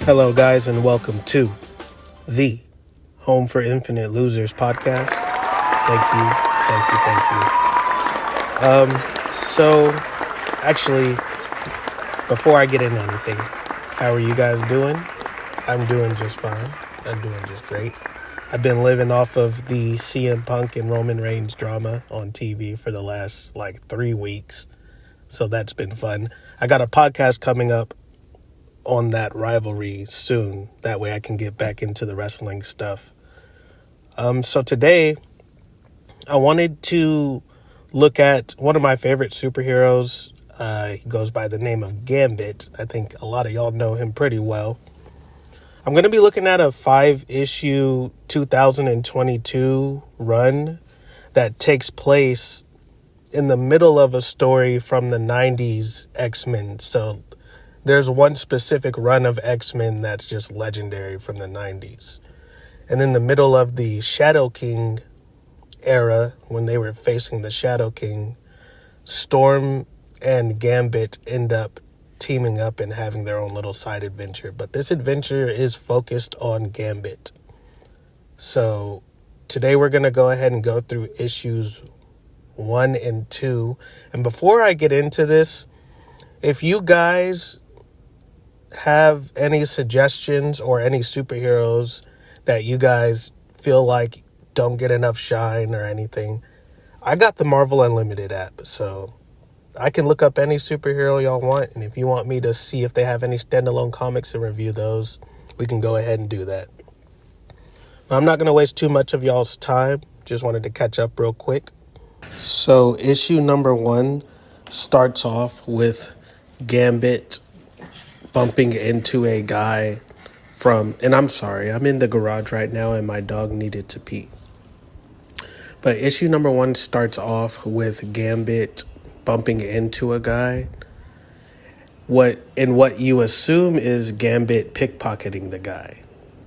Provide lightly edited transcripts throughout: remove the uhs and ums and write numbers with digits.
Hello, guys, and welcome to the Home for Infinite Losers podcast. Thank you, thank you, thank you. So, actually, before I get into anything, how are you guys doing? I'm doing just fine. I'm doing just great. I've been living off of the CM Punk and Roman Reigns drama on TV for the last, 3 weeks. So that's been fun. I got a podcast coming up on that rivalry soon. That way I can get back into the wrestling stuff. So today, I wanted to look at one of my favorite superheroes. He goes by the name of Gambit. I think a lot of y'all know him pretty well. I'm going to be looking at a 5-issue 2022 run that takes place in the middle of a story from the 90s X-Men. So there's one specific run of X-Men that's just legendary from the 90s. And in the middle of the Shadow King era, when they were facing the Shadow King, Storm and Gambit end up teaming up and having their own little side adventure. But this adventure is focused on Gambit. So today we're going to go ahead and go through issues 1 and 2. And before I get into this, if you guys have any suggestions or any superheroes that you guys feel like don't get enough shine or anything, I got the Marvel Unlimited app, so I can look up any superhero y'all want, and if you want me to see if they have any standalone comics and review those, we can go ahead and do that. I'm not going to waste too much of y'all's time. Just wanted to catch up real quick. So issue number 1 starts off with Gambit bumping into a guy and I'm sorry, I'm in the garage right now and my dog needed to pee. But issue number 1 starts off with Gambit bumping into a guy. What you assume is Gambit pickpocketing the guy.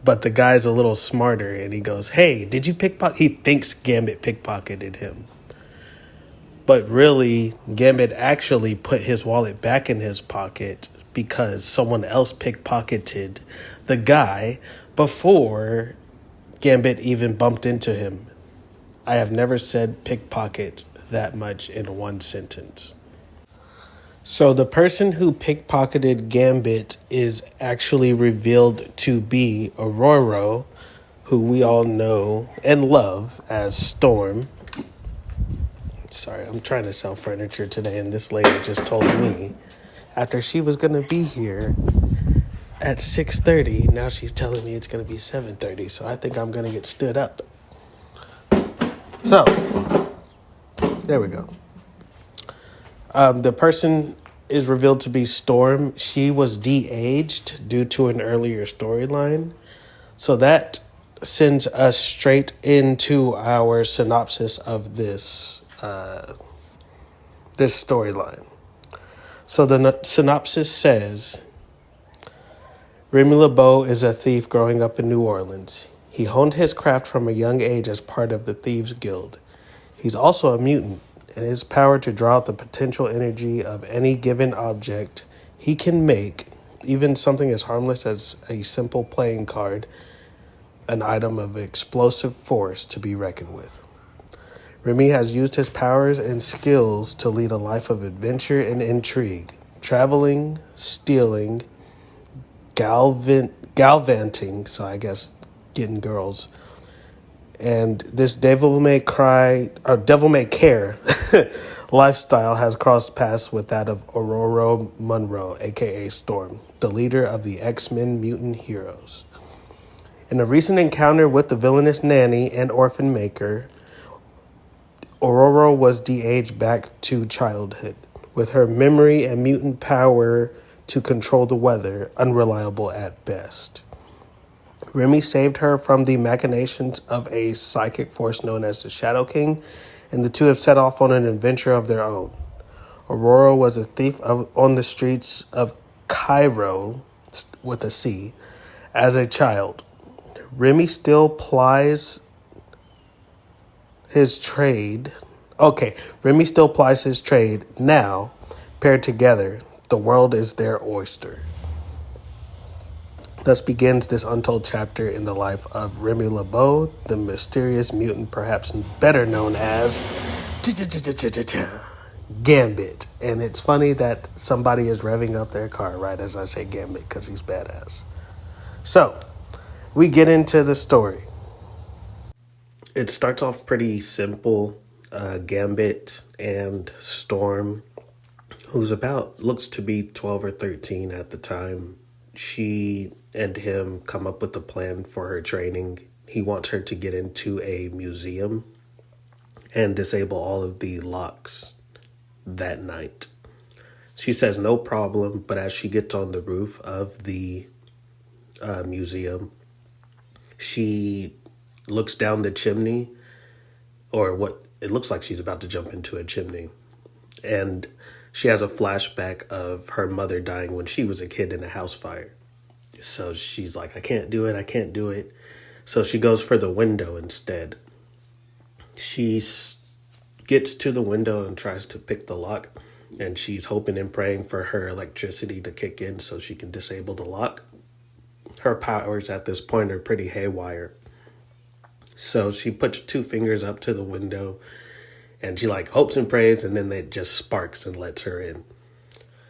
But the guy's a little smarter and he goes, "Hey, did you pickpocket?" He thinks Gambit pickpocketed him. But really, Gambit actually put his wallet back in his pocket because someone else pickpocketed the guy before Gambit even bumped into him. I have never said pickpocket that much in one sentence. So the person who pickpocketed Gambit is actually revealed to be Aurora, who we all know and love as Storm. Sorry, I'm trying to sell furniture today, and this lady just told me after she was going to be here at 6:30, now she's telling me it's going to be 7:30, so I think I'm going to get stood up. So, there we go. The person is revealed to be Storm. She was de-aged due to an earlier storyline, so that sends us straight into our synopsis of this storyline. So the synopsis says, Remy LeBeau is a thief growing up in New Orleans. He honed his craft from a young age as part of the Thieves Guild. He's also a mutant, and his power to draw out the potential energy of any given object he can make, even something as harmless as a simple playing card, an item of explosive force to be reckoned with. Remy has used his powers and skills to lead a life of adventure and intrigue, traveling, stealing, galvanting, so I guess getting girls. And this devil may care lifestyle has crossed paths with that of Aurora Monroe, aka Storm, the leader of the X-Men mutant heroes. In a recent encounter with the villainous nanny and orphan maker, Aurora was de-aged back to childhood, with her memory and mutant power to control the weather unreliable at best. Remy saved her from the machinations of a psychic force known as the Shadow King, and the two have set off on an adventure of their own. Aurora was a thief on the streets of Cairo, with a C, as a child. Remy still plies his trade. Remy still plies his trade. Now, paired together, the world is their oyster. Thus begins this untold chapter in the life of Remy LeBeau, the mysterious mutant, perhaps better known as Gambit. And it's funny that somebody is revving up their car right as I say Gambit because he's badass. So, we get into the story. It starts off pretty simple. Gambit and Storm, who's looks to be 12 or 13 at the time. She and him come up with a plan for her training. He wants her to get into a museum and disable all of the locks that night. She says no problem, but as she gets on the roof of the museum, she looks down the chimney, or what it looks like she's about to jump into a chimney. And she has a flashback of her mother dying when she was a kid in a house fire. So she's like, I can't do it. So she goes for the window instead. She gets to the window and tries to pick the lock. And she's hoping and praying for her electricity to kick in so she can disable the lock. Her powers at this point are pretty haywire. So she puts 2 fingers up to the window and she hopes and prays, and then it just sparks and lets her in.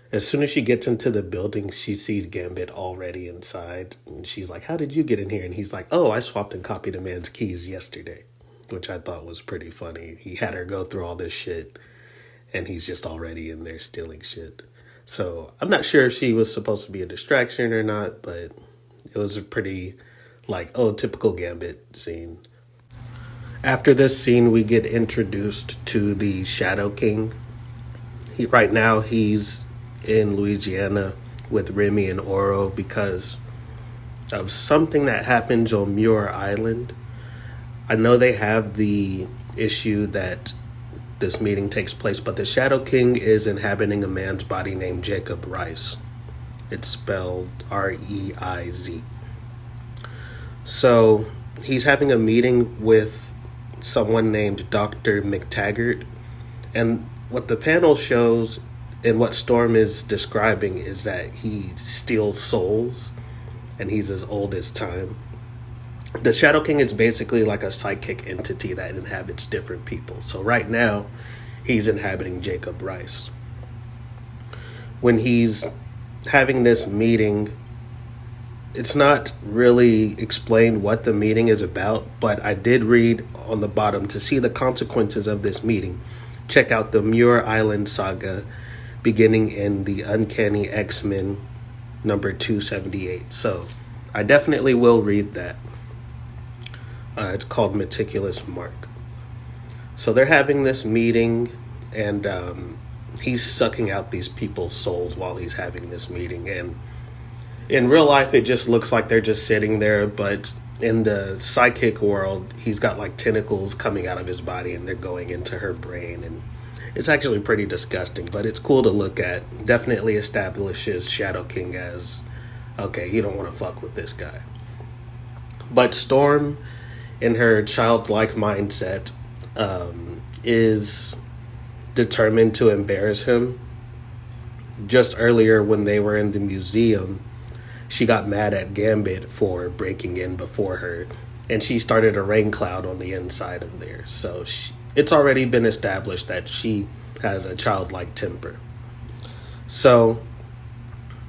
As soon as she gets into the building, she sees Gambit already inside. And she's like, how did you get in here? And he's like, oh, I swapped and copied a man's keys yesterday, which I thought was pretty funny. He had her go through all this shit and he's just already in there stealing shit. So I'm not sure if she was supposed to be a distraction or not, but it was a pretty typical Gambit scene. After this scene, we get introduced to the Shadow King. Right now, he's in Louisiana with Remy and Oro because of something that happens on Muir Island. I know they have the issue that this meeting takes place, but the Shadow King is inhabiting a man's body named Jacob Rice. It's spelled Reiz. So he's having a meeting with someone named Dr. McTaggart. And what the panel shows and what Storm is describing is that he steals souls and he's as old as time. The Shadow King is basically like a psychic entity that inhabits different people. So right now, he's inhabiting Jacob Rice. When he's having this meeting, it's not really explained what the meeting is about, but I did read on the bottom, to see the consequences of this meeting, check out the Muir Island saga beginning in the Uncanny X-Men number 278. So I definitely will read that. It's called Meticulous Mark. So they're having this meeting, and he's sucking out these people's souls while he's having this meeting. And in real life, it just looks like they're just sitting there, but in the psychic world, he's got tentacles coming out of his body and they're going into her brain. And it's actually pretty disgusting, but it's cool to look at. Definitely establishes Shadow King as, okay, you don't want to fuck with this guy. But Storm, in her childlike mindset, is determined to embarrass him. Just earlier when they were in the museum, she got mad at Gambit for breaking in before her, and she started a rain cloud on the inside of there. So it's already been established that she has a childlike temper. So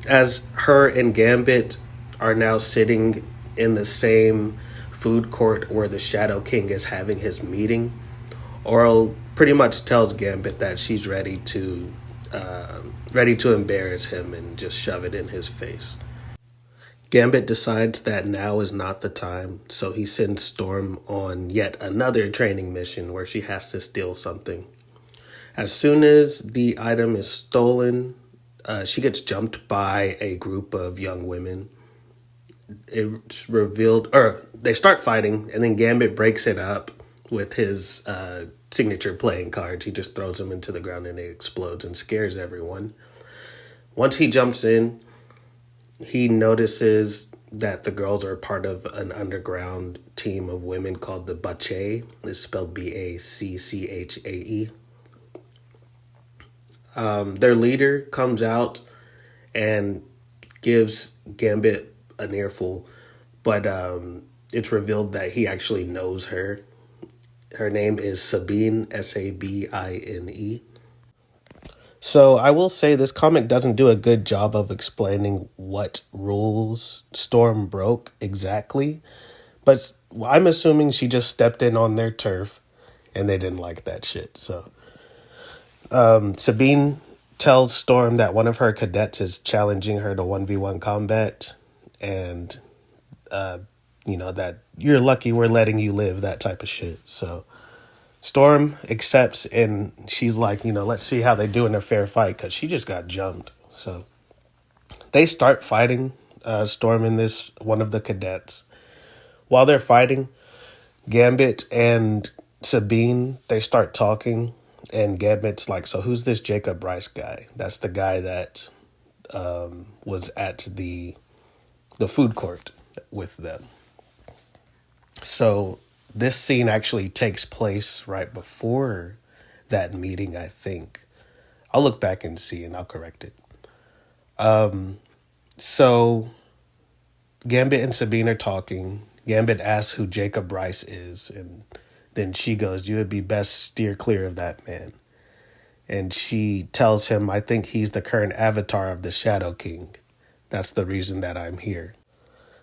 as her and Gambit are now sitting in the same food court where the Shadow King is having his meeting, Oral pretty much tells Gambit that she's ready to embarrass him and just shove it in his face. Gambit decides that now is not the time, so he sends Storm on yet another training mission where she has to steal something. As soon as the item is stolen, she gets jumped by a group of young women. It's revealed, or they start fighting, and then Gambit breaks it up with his signature playing cards. He just throws them into the ground and it explodes and scares everyone. Once he jumps in, he notices that the girls are part of an underground team of women called the Bache. It's spelled Bacchae. Their leader comes out and gives Gambit an earful. But it's revealed that he actually knows her. Her name is Sabine, Sabine. So I will say this comic doesn't do a good job of explaining what rules Storm broke exactly. But I'm assuming she just stepped in on their turf and they didn't like that shit. So Sabine tells Storm that one of her cadets is challenging her to 1v1 combat. And, that you're lucky we're letting you live, that type of shit. So Storm accepts and she's like, let's see how they do in a fair fight because she just got jumped. So they start fighting Storm and this one of the cadets. While they're fighting, Gambit and Sabine, they start talking, and Gambit's like, so who's this Jacob Bryce guy? That's the guy that was at the food court with them. So this scene actually takes place right before that meeting, I think. I'll look back and see, and I'll correct it. So Gambit and Sabine are talking. Gambit asks who Jacob Bryce is, and then she goes, you would be best steer clear of that man. And she tells him, I think he's the current avatar of the Shadow King. That's the reason that I'm here.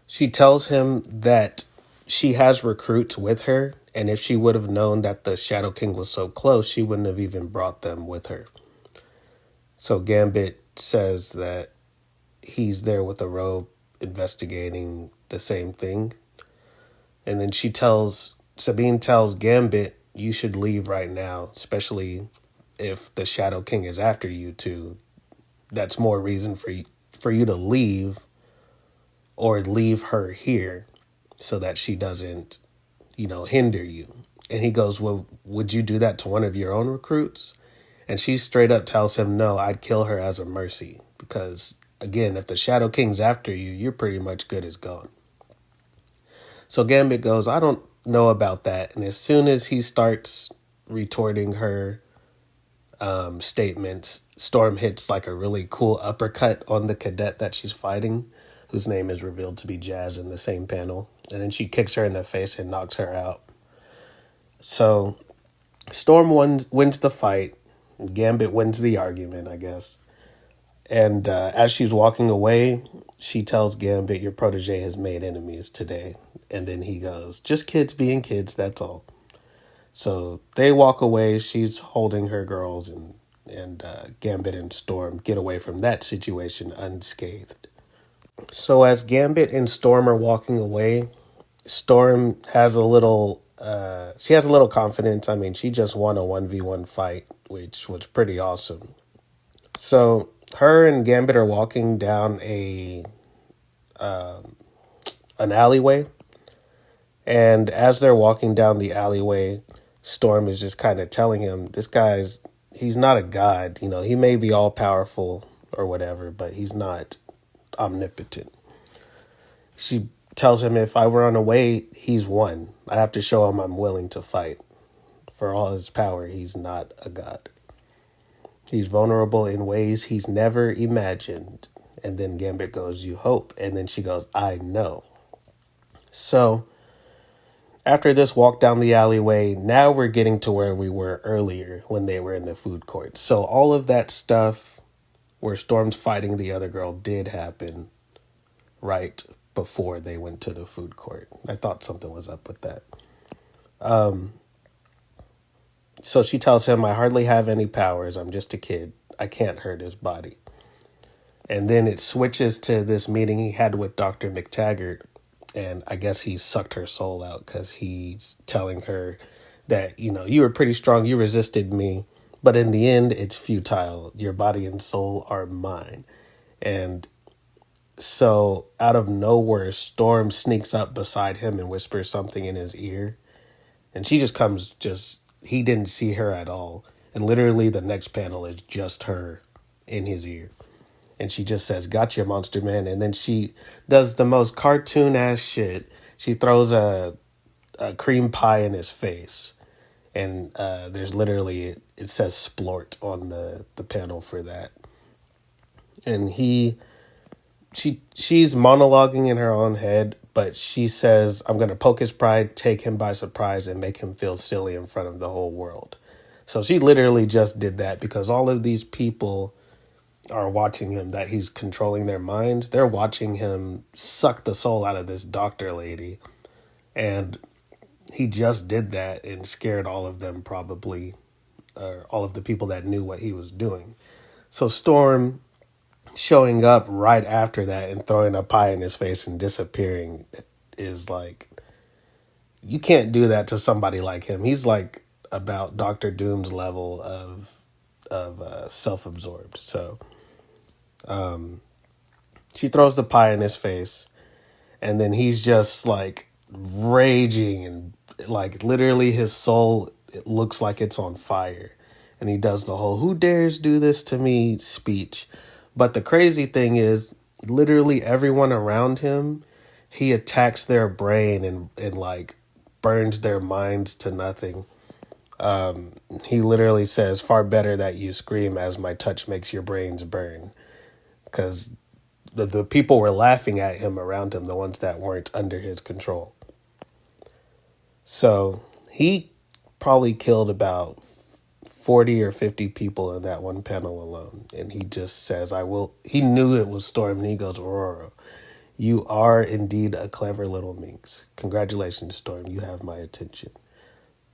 She tells him that she has recruits with her, and if she would have known that the Shadow King was so close, she wouldn't have even brought them with her. So Gambit says that he's there with a robe investigating the same thing. And then Sabine tells Gambit, you should leave right now, especially if the Shadow King is after you too. That's more reason for you to leave or leave her here so that she doesn't, hinder you. And he goes, well, would you do that to one of your own recruits? And she straight up tells him, no, I'd kill her as a mercy. Because, again, if the Shadow King's after you, you're pretty much good as gone. So Gambit goes, I don't know about that. And as soon as he starts retorting her statements, Storm hits like a really cool uppercut on the cadet that she's fighting, whose name is revealed to be Jazz in the same panel. And then she kicks her in the face and knocks her out. So Storm wins the fight. Gambit wins the argument, I guess. And as she's walking away, she tells Gambit, your protege has made enemies today. And then he goes, just kids being kids, that's all. So they walk away. She's holding her girls, and Gambit and Storm get away from that situation unscathed. So as Gambit and Storm are walking away, Storm has a little confidence. I mean, she just won a 1v1 fight, which was pretty awesome. So her and Gambit are walking down an alleyway. And as they're walking down the alleyway, Storm is just kind of telling him, he's not a god. He may be all powerful or whatever, but he's not omnipotent. She tells him, if I run away, he's won. I have to show him I'm willing to fight. For all his power, he's not a god. He's vulnerable in ways he's never imagined. And then Gambit goes, you hope. And then she goes, I know. So after this walk down the alleyway, now we're getting to where we were earlier when they were in the food court. So all of that stuff where Storm's fighting the other girl did happen right before they went to the food court. I thought something was up with that. So she tells him, I hardly have any powers. I'm just a kid. I can't hurt his body. And then it switches to this meeting he had with Dr. McTaggart. And I guess he sucked her soul out because he's telling her that, you were pretty strong. You resisted me. But in the end, it's futile. Your body and soul are mine. And so out of nowhere, Storm sneaks up beside him and whispers something in his ear. And she he didn't see her at all. And literally the next panel is just her in his ear. And she just says, gotcha, monster man. And then she does the most cartoon ass shit. She throws a cream pie in his face. And there's literally, it says splort on the panel for that. And he she's monologuing in her own head, but she says, I'm going to poke his pride, take him by surprise, and make him feel silly in front of the whole world. So she literally just did that because all of these people are watching him, that he's controlling their minds. They're watching him suck the soul out of this doctor lady. And he just did that and scared all of them, probably, all of the people that knew what he was doing. So Storm showing up right after that and throwing a pie in his face and disappearing is like, you can't do that to somebody like him. He's like about Doctor Doom's level of self-absorbed. So she throws the pie in his face, and then he's just like raging, and like literally his soul, it looks like it's on fire. And he does the whole "who dares do this to me" speech. But the crazy thing is, literally everyone around him, he attacks their brain and like burns their minds to nothing. He literally says, "Far better that you scream as my touch makes your brains burn." Because the people were laughing at him around him, the ones that weren't under his control. So he probably killed about 40 or 50 people in that one panel alone. And he just says, I will. He knew it was Storm, and he goes, Aurora, you are indeed a clever little minx. Congratulations, Storm. You have my attention.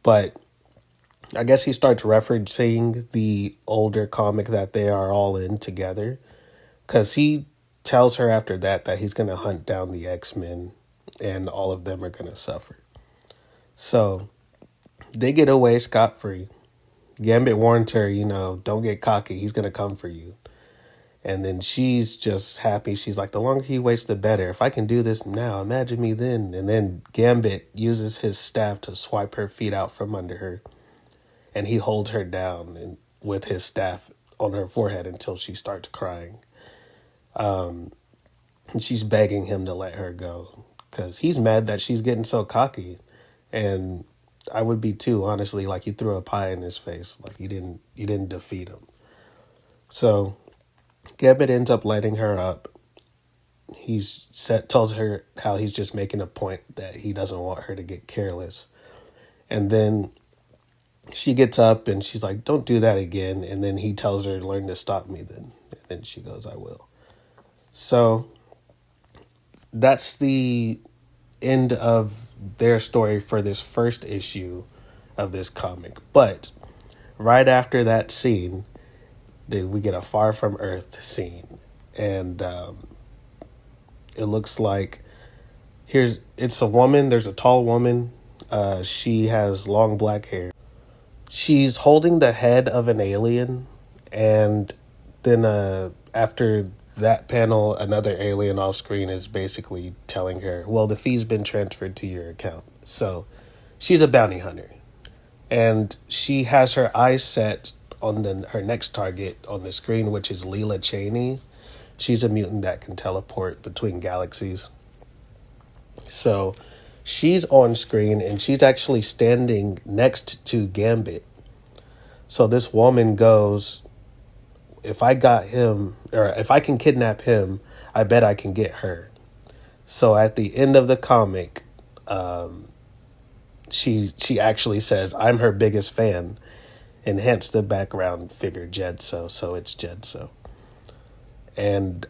But I guess he starts referencing the older comic that they are all in together, because he tells her after that he's going to hunt down the X-Men and all of them are going to suffer. So they get away scot-free. Gambit warns her, don't get cocky. He's going to come for you. And then she's just happy. She's like, the longer he waits, the better. If I can do this now, imagine me then. And then Gambit uses his staff to swipe her feet out from under her. And he holds her down and with his staff on her forehead until she starts crying. And she's begging him to let her go because he's mad that she's getting so cocky. And I would be too, honestly. Like, you threw a pie in his face. Like, you didn't defeat him. So Gambit ends up letting her up. Tells her how he's just making a point that he doesn't want her to get careless. And then she gets up and she's like, don't do that again. And then he tells her, learn to stop me then. And then she goes, I will. So that's the end of their story for this first issue of this comic. But right after that scene, we get a Far From Earth scene. And it looks like it's a woman. There's a tall woman. She has long black hair. She's holding the head of an alien. And then after that panel, another alien off screen is basically telling her, well, the fee's been transferred to your account. So she's a bounty hunter. And she has her eyes set on her next target on the screen, which is Leela Cheney. She's a mutant that can teleport between galaxies. So she's on screen and she's actually standing next to Gambit. So this woman goes, if I got him, or if I can kidnap him, I bet I can get her. So at the end of the comic, she actually says, I'm her biggest fan, and hence the background figure Jedso. So it's Jedso. And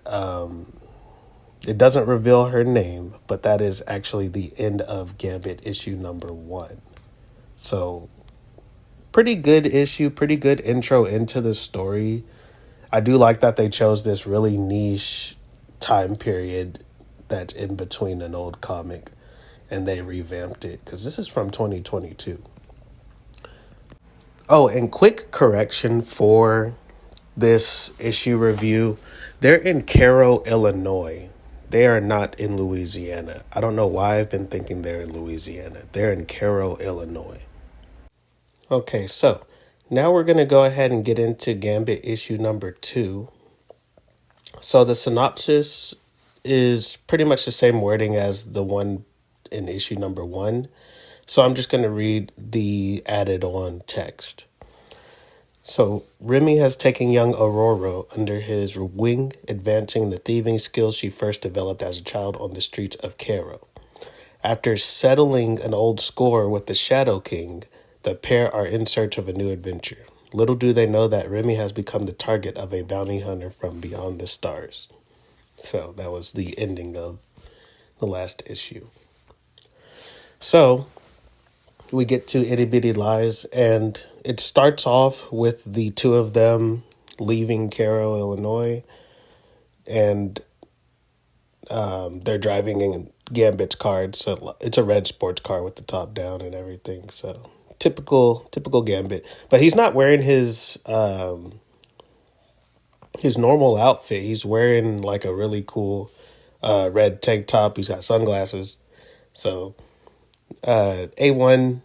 it doesn't reveal her name, but that is actually the end of Gambit issue number 1. So pretty good issue, pretty good intro into the story. I do like that they chose this really niche time period that's in between an old comic and they revamped it because this is from 2022. Oh, and quick correction for this issue review. They're in Cairo, Illinois. They are not in Louisiana. I don't know why I've been thinking they're in Louisiana. They're in Cairo, Illinois. Okay, so now we're going to go ahead and get into Gambit issue number 2. So the synopsis is pretty much the same wording as the one in issue number 1. So I'm just going to read the added on text. So Remy has taken young Aurora under his wing, advancing the thieving skills she first developed as a child on the streets of Cairo. After settling an old score with the Shadow King, the pair are in search of a new adventure. Little do they know that Remy has become the target of a bounty hunter from beyond the stars. So that was the ending of the last issue. So we get to Itty Bitty Lies, and it starts off with the two of them leaving Cairo, Illinois, and they're driving in Gambit's car. It's a red sports car with the top down and everything. So typical Gambit, but he's not wearing his normal outfit. He's wearing like a really cool red tank top. He's got sunglasses. So A1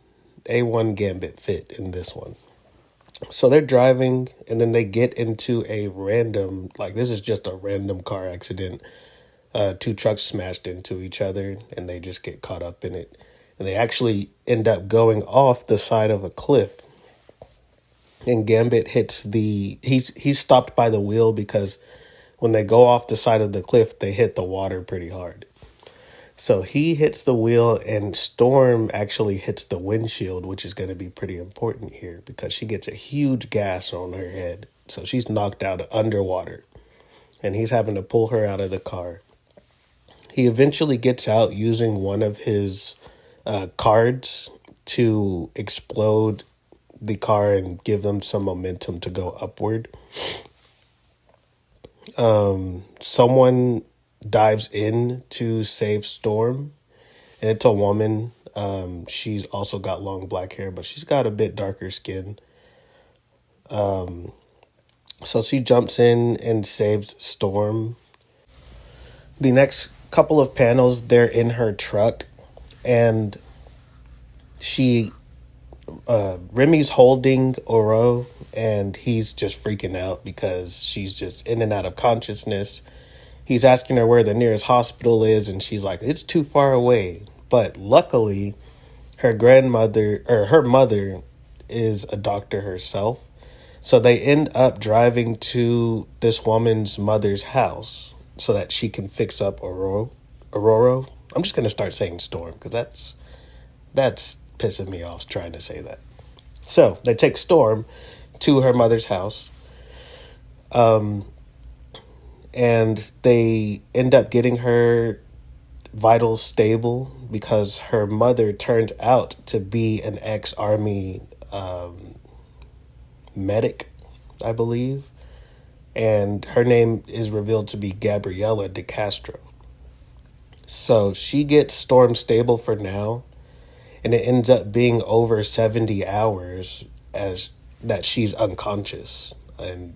Gambit fit in this one. So they're driving, and then they get into a random, like, this is just a random car accident. Two trucks smashed into each other, and they just get caught up in it. And they actually end up going off the side of a cliff. And Gambit hits he's stopped by the wheel because when they go off the side of the cliff, they hit the water pretty hard. So he hits the wheel, and Storm actually hits the windshield, which is going to be pretty important here because she gets a huge gas on her head. So she's knocked out underwater, and he's having to pull her out of the car. He eventually gets out using one of his cards to explode the car and give them some momentum to go upward. Someone dives in to save Storm, and it's a woman. She's also got long black hair, but she's got a bit darker skin. So she jumps in and saves Storm. The next couple of panels, they're in her truck, and Remy's holding Oro, and he's just freaking out because she's just in and out of consciousness. He's asking her where the nearest hospital is, and she's like, it's too far away. But luckily, her mother is a doctor herself. So they end up driving to this woman's mother's house so that she can fix up Aurora. I'm just going to start saying Storm because that's pissing me off trying to say that. So they take Storm to her mother's house. And they end up getting her vitals stable because her mother turned out to be an ex-army medic, I believe. And her name is revealed to be Gabriella De Castro. So she gets Storm stable for now, and it ends up being over 70 hours as that she's unconscious, and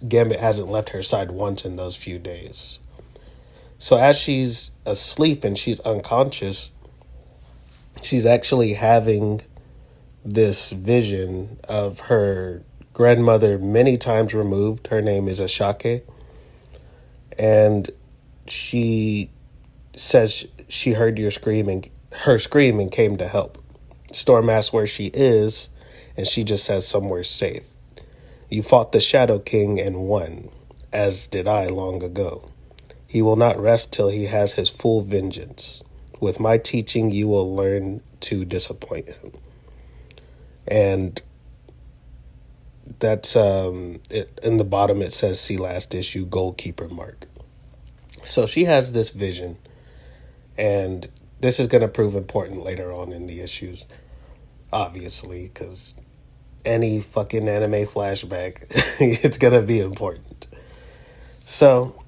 Gambit hasn't left her side once in those few days. So as she's asleep and she's unconscious, she's actually having this vision of her grandmother many times removed. Her name is Ashake. And she says she heard her scream and came to help. Storm asks where she is, and she just says somewhere safe. You fought the Shadow King and won, as did I long ago. He will not rest till he has his full vengeance. With my teaching, you will learn to disappoint him. And that's it. In the bottom it says, see last issue, goalkeeper mark. So she has this vision, and this is going to prove important later on in the issues, obviously, because any fucking anime flashback, it's going to be important. So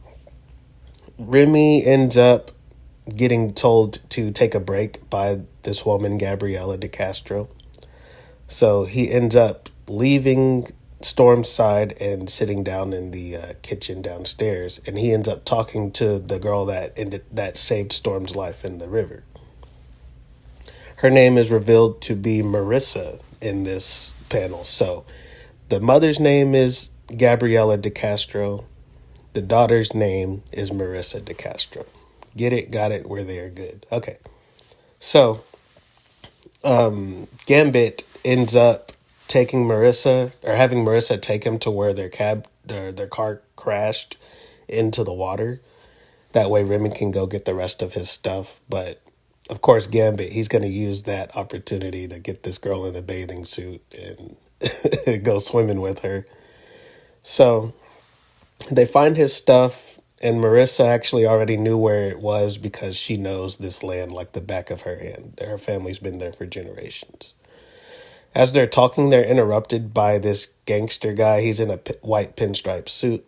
Remy ends up getting told to take a break by this woman, Gabriella De Castro. So he ends up leaving Storm's side and sitting down in the kitchen downstairs, and he ends up talking to the girl that saved Storm's life in the river. Her name is revealed to be Marissa in this panel. So the mother's name is Gabriella De Castro. The daughter's name is Marissa De Castro. Get it? Got it? We're there. Good. Okay. So Gambit ends up taking Marissa or having Marissa take him to where their car crashed into the water. That way Remy can go get the rest of his stuff. But of course, Gambit, he's going to use that opportunity to get this girl in the bathing suit and go swimming with her. So they find his stuff, and Marissa actually already knew where it was because she knows this land like the back of her hand. Her family's been there for generations. As they're talking, they're interrupted by this gangster guy. He's in a white pinstripe suit,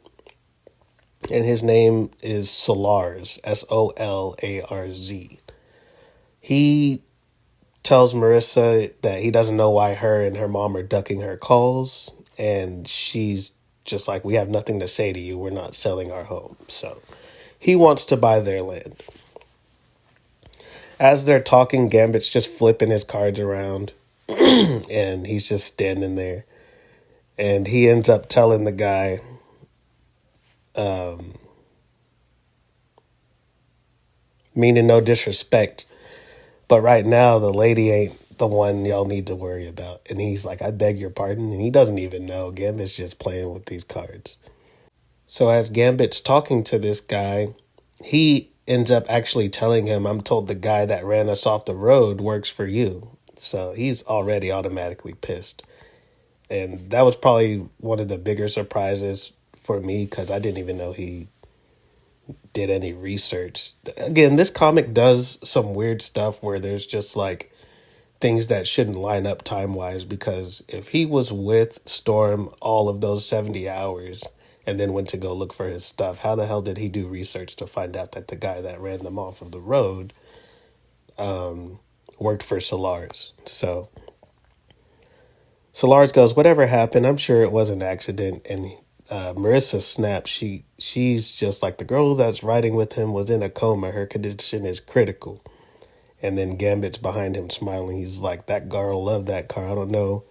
and his name is Solarz, Solarz. He tells Marissa that he doesn't know why her and her mom are ducking her calls, and she's just like, we have nothing to say to you. We're not selling our home. So he wants to buy their land. As they're talking, Gambit's just flipping his cards around, and he's just standing there. And he ends up telling the guy, meaning no disrespect, but right now the lady ain't the one y'all need to worry about. And he's like, I beg your pardon. And he doesn't even know. Gambit's just playing with these cards. So as Gambit's talking to this guy, he ends up actually telling him, I'm told the guy that ran us off the road works for you. So he's already automatically pissed. And that was probably one of the bigger surprises for me because I didn't even know he did any research. Again, this comic does some weird stuff where there's just like things that shouldn't line up time-wise, because if he was with Storm all of those 70 hours and then went to go look for his stuff, how the hell did he do research to find out that the guy that ran them off of the road worked for Solarz? So Solarz goes, whatever happened, I'm sure it was an accident. And Marissa snaps. She's just like, the girl that's riding with him was in a coma. Her condition is critical. And then Gambit's behind him smiling. He's like, that girl loved that car. I don't know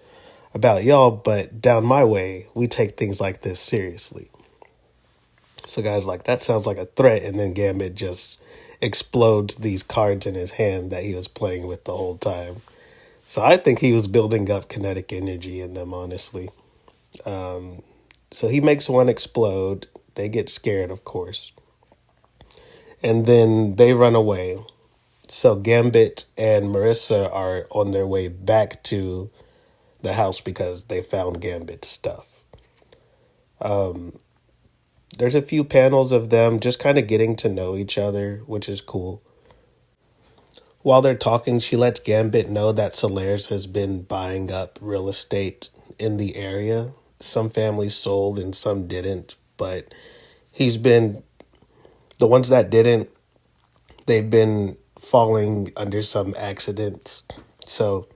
about y'all, but down my way, we take things like this seriously. So guys like, that sounds like a threat. And then Gambit just explodes these cards in his hand that he was playing with the whole time. So I think he was building up kinetic energy in them, honestly. So he makes one explode. They get scared, of course. And then they run away. So Gambit and Marissa are on their way back to the house because they found Gambit's stuff. There's a few panels of them just kind of getting to know each other, which is cool. While they're talking, she lets Gambit know that Solarz has been buying up real estate in the area. Some families sold and some didn't, but the ones that didn't, they've been falling under some accidents. So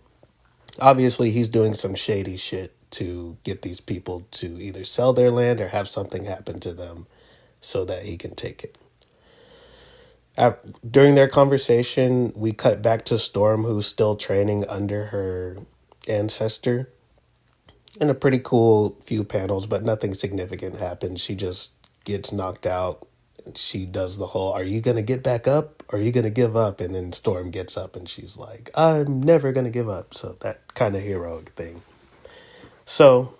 obviously he's doing some shady shit to get these people to either sell their land or have something happen to them so that he can take it. During their conversation, we cut back to Storm, who's still training under her ancestor. In a pretty cool few panels, but nothing significant happens. She just gets knocked out. She does the whole, are you going to get back up? Or are you going to give up? And then Storm gets up and she's like, I'm never going to give up. So that kind of heroic thing. So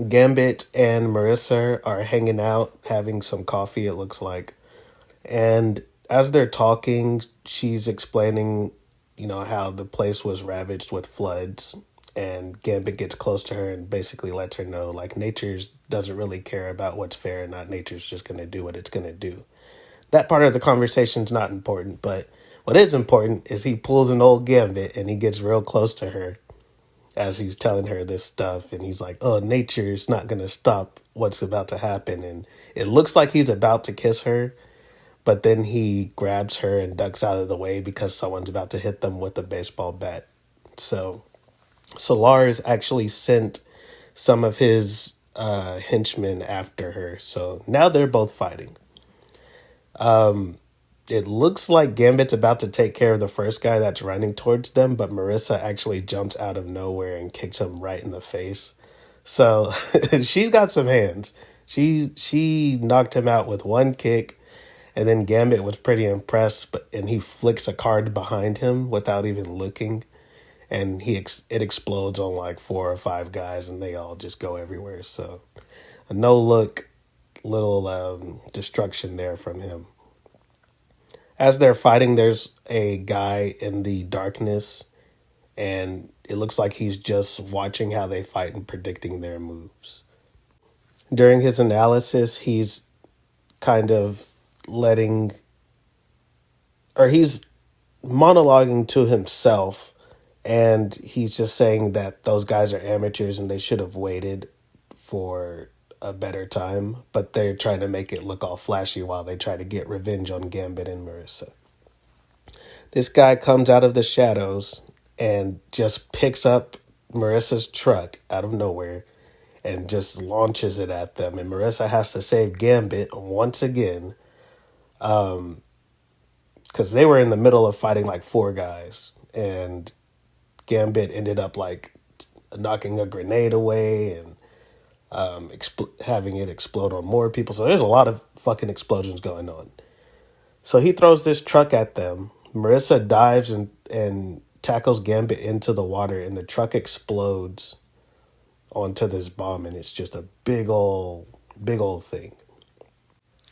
Gambit and Marissa are hanging out, having some coffee, it looks like. And as they're talking, she's explaining, how the place was ravaged with floods. And Gambit gets close to her and basically lets her know, like, nature doesn't really care about what's fair or not. Nature's just going to do what it's going to do. That part of the conversation's not important, but what is important is he pulls an old Gambit and he gets real close to her as he's telling her this stuff. And he's like, oh, nature's not going to stop what's about to happen. And it looks like he's about to kiss her, but then he grabs her and ducks out of the way because someone's about to hit them with a baseball bat. So Solarz actually sent some of his henchmen after her. So now they're both fighting. It looks like Gambit's about to take care of the first guy that's running towards them, but Marissa actually jumps out of nowhere and kicks him right in the face. So she's got some hands. She knocked him out with one kick, and then Gambit was pretty impressed, and he flicks a card behind him without even looking. and it explodes on like 4 or 5 guys, and they all just go everywhere. So a no look little destruction there from him. As they're fighting, there's a guy in the darkness, and it looks like he's just watching how they fight and predicting their moves. During his analysis, he's kind of he's monologuing to himself, and he's just saying that those guys are amateurs and they should have waited for a better time, but they're trying to make it look all flashy while they try to get revenge on Gambit and Marissa. This guy comes out of the shadows and just picks up Marissa's truck out of nowhere and just launches it at them. And Marissa has to save Gambit once again, because they were in the middle of fighting like 4 guys, and Gambit ended up like knocking a grenade away and having it explode on more people. So there's a lot of fucking explosions going on. So he throws this truck at them. Marissa dives and tackles Gambit into the water, and the truck explodes onto this bomb, and it's just a big old thing.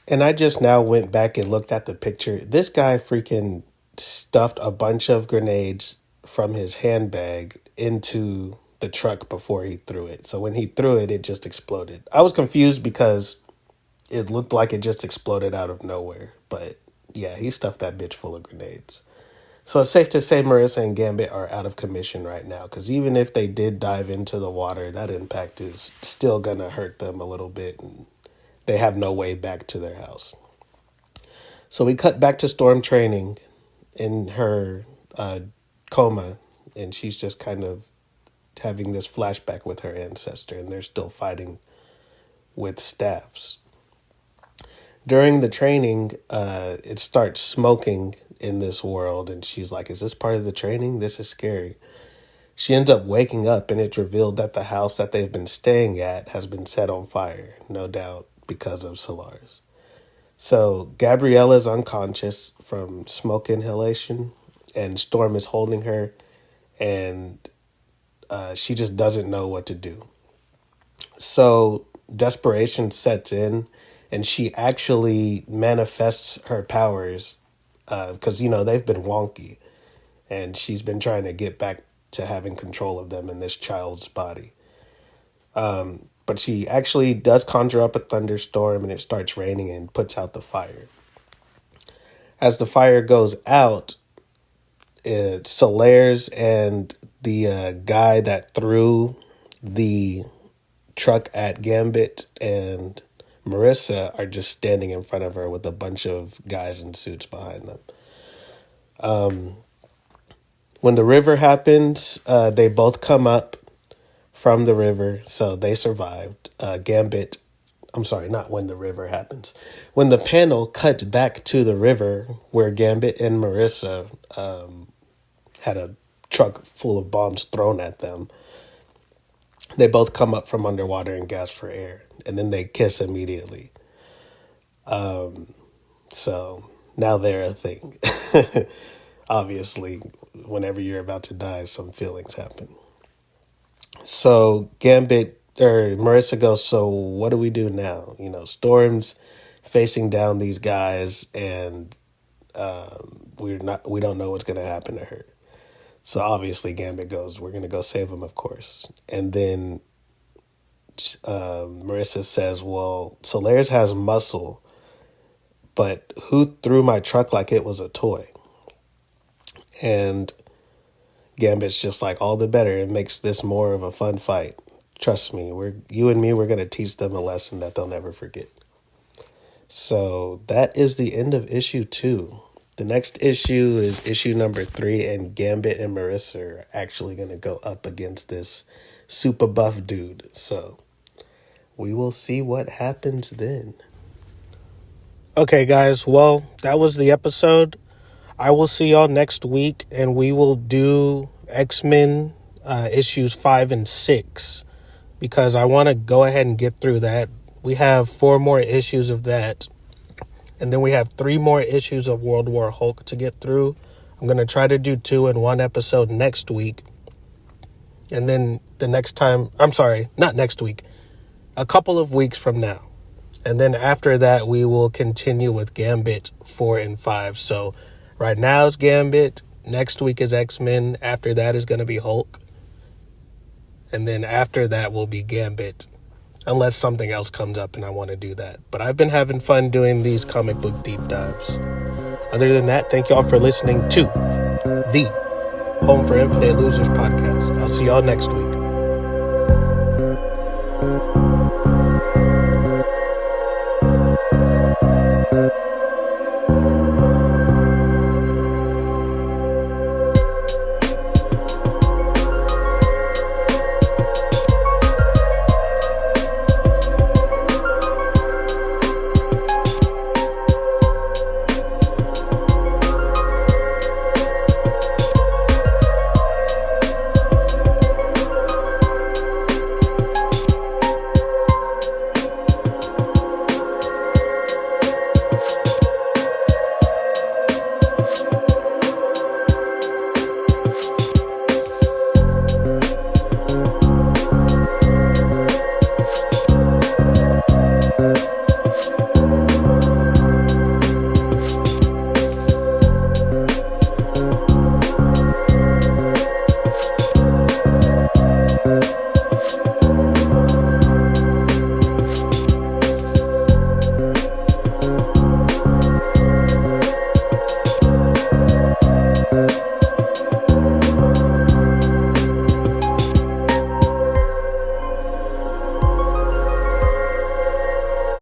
And I just now went back and looked at the picture. This guy freaking stuffed a bunch of grenades from his handbag into the truck before he threw it. So when he threw it, it just exploded. I was confused because it looked like it just exploded out of nowhere. But yeah, he stuffed that bitch full of grenades. So it's safe to say Marissa and Gambit are out of commission right now, because even if they did dive into the water, that impact is still going to hurt them a little bit, and they have no way back to their house. So we cut back to Storm training in her coma, and she's just kind of having this flashback with her ancestor, and they're still fighting with staffs. During the training, it starts smoking in this world, and she's like, is this part of the training? This is scary. She ends up waking up, and it's revealed that the house that they've been staying at has been set on fire, no doubt because of Solaris. So Gabriella's unconscious from smoke inhalation, and Storm is holding her, and she just doesn't know what to do. So desperation sets in, and she actually manifests her powers, because, they've been wonky, and she's been trying to get back to having control of them in this child's body. But she actually does conjure up a thunderstorm, and it starts raining and puts out the fire. As the fire goes out, Solaris and the guy that threw the truck at Gambit and Marissa are just standing in front of her with a bunch of guys in suits behind them. When the river happens, they both come up from the river, so they survived. Not when the river happens. When the panel cuts back to the river where Gambit and Marissa had a truck full of bombs thrown at them, they both come up from underwater and gasp for air, and then they kiss immediately. So now they're a thing. Obviously, whenever you're about to die, some feelings happen. So Marissa goes, so what do we do now? Storm's facing down these guys, and we don't know what's going to happen to her. So obviously Gambit goes, we're going to go save him, of course. And then Marissa says, well, Solaris has muscle, but who threw my truck like it was a toy? And Gambit's just like, all the better. It makes this more of a fun fight. Trust me, we're going to teach them a lesson that they'll never forget. So that is the end of issue 2. The next issue is issue number 3, and Gambit and Marissa are actually going to go up against this super buff dude. So we will see what happens then. Okay, guys. Well, that was the episode. I will see y'all next week, and we will do X-Men issues 5 and 6, because I want to go ahead and get through that. We have 4 more issues of that, and then we have 3 more issues of World War Hulk to get through. I'm going to try to do 2 in one episode next week, And then the next time, I'm sorry, not next week, a couple of weeks from now. And then after that, we will continue with Gambit 4 and 5. So right now is Gambit. Next week is X-Men. After that is going to be Hulk. And then after that will be Gambit. Unless something else comes up and I want to do that. But I've been having fun doing these comic book deep dives. Other than that, thank y'all for listening to the Home for Infinite Losers podcast. I'll see y'all next week.